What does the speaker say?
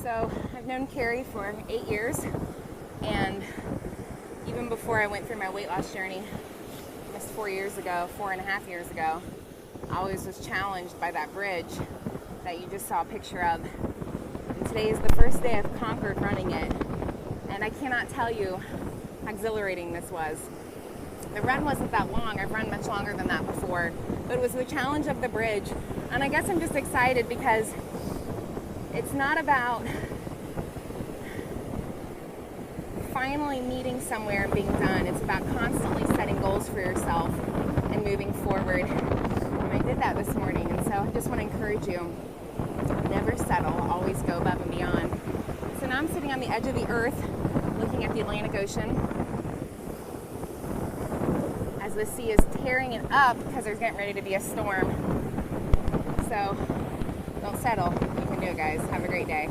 So I've known Carrie for 8 years, and even before I went through my weight loss journey, almost 4.5 years ago, I always was challenged by that bridge that you just saw a picture of. And today is the first day I've conquered running it, and I cannot tell you how exhilarating this was. The run wasn't that long. I've run much longer than that before, but it was the challenge of the bridge. And I guess I'm just excited because it's not about finally meeting somewhere and being done. It's about constantly setting goals for yourself and moving forward. And I did that this morning, and so I just want to encourage you, never settle, always go above and beyond. So now I'm sitting on the edge of the earth looking at the Atlantic Ocean as the sea is tearing it up because there's getting ready to be a storm. So don't settle. You can do it, guys. Have a great day.